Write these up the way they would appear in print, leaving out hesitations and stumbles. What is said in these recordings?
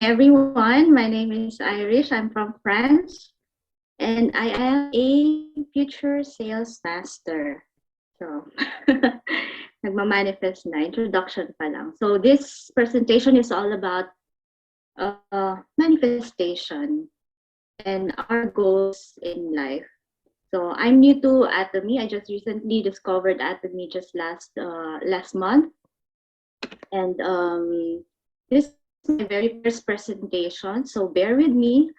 everyone. My name is Irish. I'm from France, and I am a future sales master. So, nagma-manifest na. Introduction pa lang. So, this presentation is all about manifestation and our goals in life. So, I'm new to Atomy. I just recently discovered Atomy just last month, and this is my very first presentation. So, bear with me.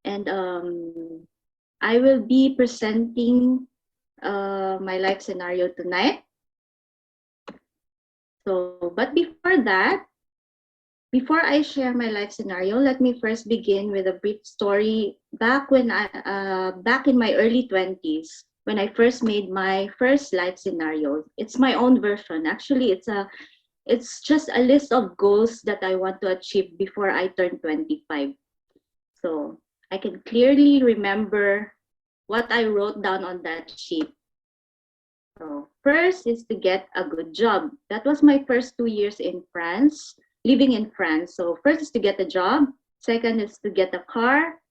And I will be presenting my life scenario tonight. So, but before I share my life scenario, let me first begin with a brief story back in my early 20s when I first made my first life scenario. It's my own version. Actually, it's just a list of goals that I want to achieve before I turn 25. So I can clearly remember what I wrote down on that sheet. So first is to get a good job. That was my first 2 years in France, living in France. So first is to get a job. Second is to get a car.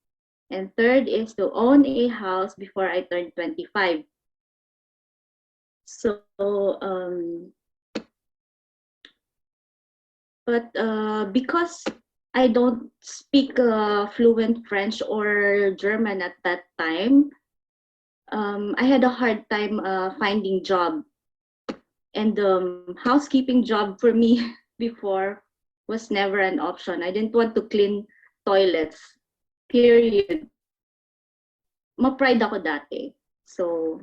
And third is to own a house before I turn 25. So, because I don't speak fluent French or German at that time, I had a hard time finding job. And housekeeping job for me before was never an option. I didn't want to clean toilets, period. Ma-pride ako dati. So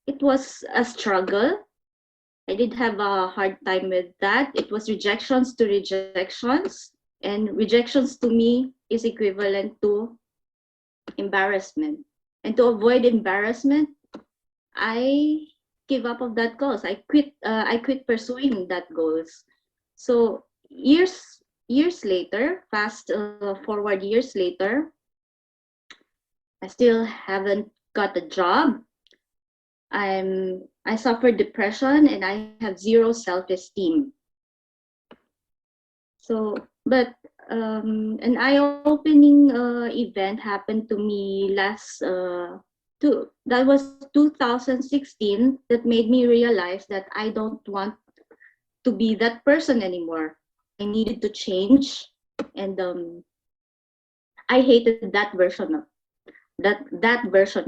it was a struggle. I did have a hard time with that. It was rejections to rejections. And rejections to me is equivalent to embarrassment. And to avoid embarrassment, I give up of that goals. I quit pursuing that goals. So years later, fast forward years later, I still haven't got a job. I suffer depression and I have zero self-esteem. So, but an eye-opening event happened to me that was 2016 that made me realize that I don't want to be that person anymore. I needed to change, and I hated that version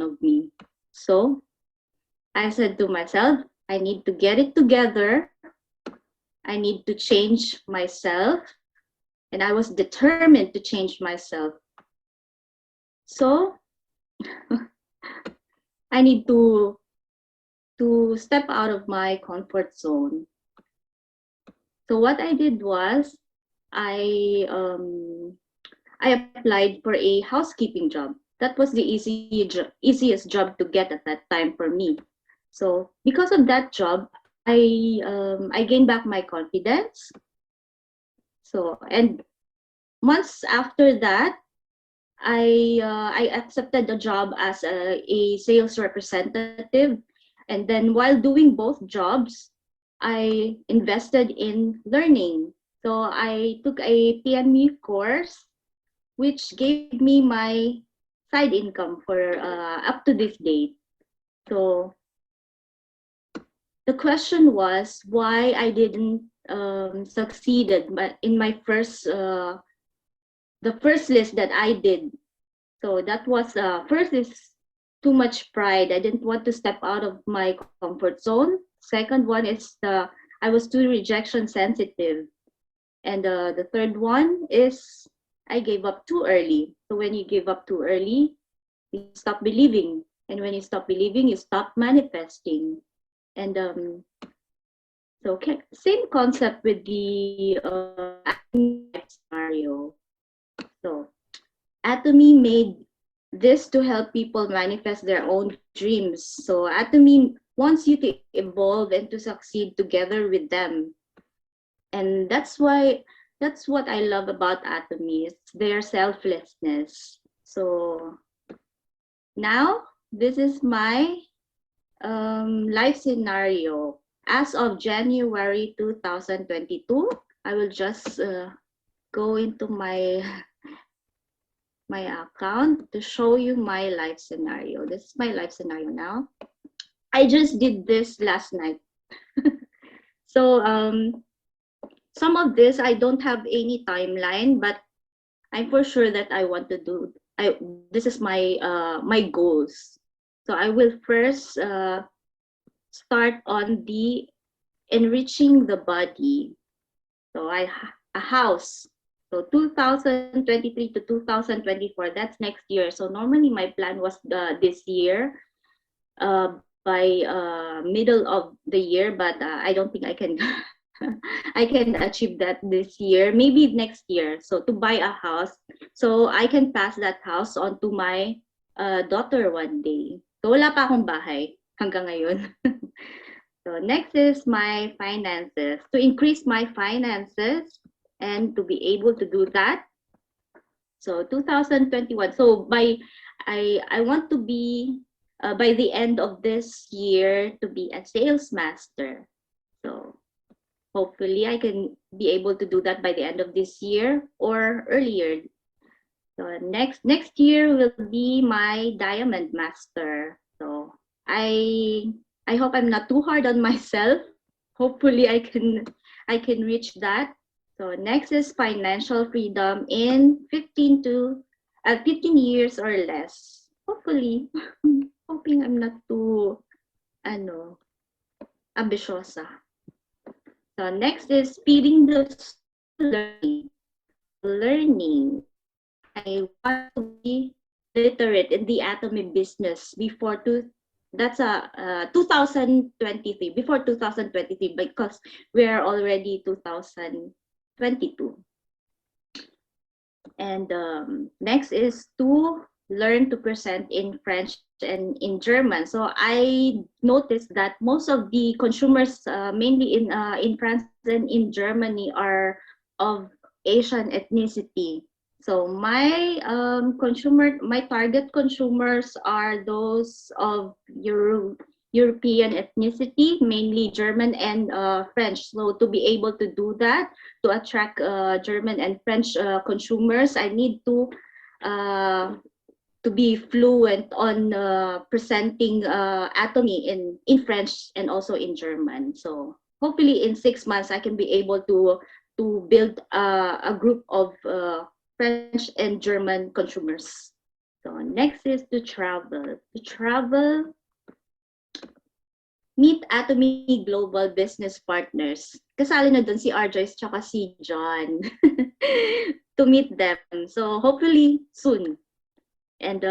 of me. So I said to myself, I need to get it together. I need to change myself, and I was determined to change myself. So I need to step out of my comfort zone. So what I did was I applied for a housekeeping job. That was the easiest job to get at that time for me. So because of that job, I gained back my confidence. So, and months after that, I accepted a job as a sales representative. And then while doing both jobs, I invested in learning. So I took a PME course, which gave me my side income for up to this date. So the question was why I didn't succeeded in my the first list that I did. So that was first is too much pride. I didn't want to step out of my comfort zone. Second one is I was too rejection sensitive. And the third one is I gave up too early. So when you give up too early, you stop believing. And when you stop believing, you stop manifesting. And so same concept with the scenario. So Atomy made this to help people manifest their own dreams. So Atomy wants you to evolve and to succeed together with them. And that's what I love about Atomy. It's their selflessness. So now this is my life scenario. As of January 2022, I will just go into my account to show you my life scenario. This is my life scenario now. I just did this last night. So some of this I don't have any timeline, but I'm for sure that I want to do. This is my goals. So I will first start on the enriching the body. So a house. So 2023 to 2024, that's next year. So normally my plan was this year, by middle of the year, but I don't think I can I can achieve that this year, maybe next year. So to buy a house, so I can pass that house on to my daughter one day. So wala pa akong bahay hanggang ngayon. So next is my finances. To increase my finances and to be able to do that. So 2021. So I want to be by the end of this year to be a sales master. So hopefully I can be able to do that by the end of this year or earlier. So next year will be my diamond master. So I hope I'm not too hard on myself. Hopefully I can reach that. So next is financial freedom in 15 years or less. Hopefully, hoping I'm not too ambisyosa. So next is feeding the learning. Learning. I want to be literate in the Atomy business before that's 2023, before 2023, because we are already 2022. And next is to learn to present in French and in German. So I noticed that most of the consumers, mainly in France and in Germany, are of Asian ethnicity. So my my target consumers are those of European ethnicity, mainly German and French. So to be able to do that, to attract German and French consumers, I need to be fluent on presenting Atomy in French and also in German. So hopefully in 6 months I can be able to build a group of French and German consumers. So next is to travel. To travel, meet Atomy Global Business Partners. Kasali na dun si Arjoyce tsaka si John. To meet them. So hopefully soon. And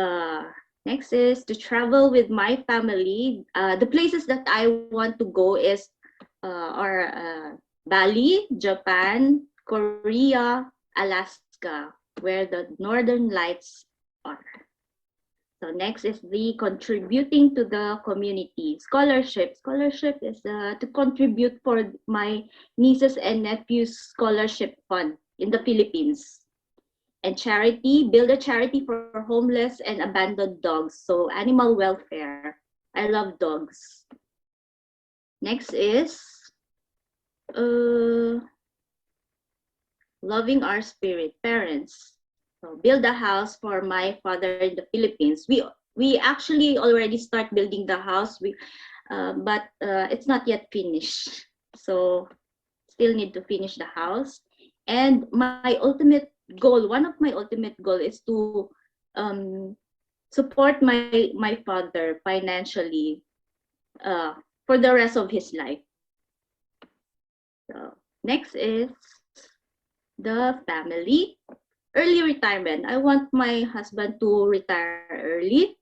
next is to travel with my family. The places that I want to go are Bali, Japan, Korea, Alaska, where the northern lights are. So next is the contributing to the community. Scholarship. Scholarship is to contribute for my nieces and nephews scholarship fund in the Philippines. And charity, build a charity for homeless and abandoned dogs. So animal welfare. I love dogs. Next is loving our spirit, parents. So build a house for my father in the Philippines. We actually already start building the house, but it's not yet finished. So still need to finish the house. And my ultimate goal, one of my ultimate goal is to support my father financially for the rest of his life. So next is the family. Early retirement. I want my husband to retire early.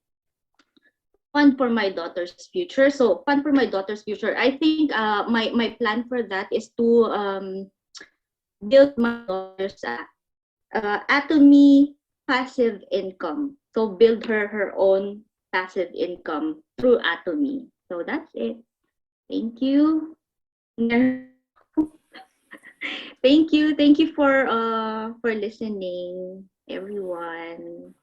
Fund for my daughter's future. So fund for my daughter's future. I think my plan for that is to build my daughter's Atomy passive income. So build her own passive income through Atomy. So that's it. Thank you. Thank you for listening, everyone.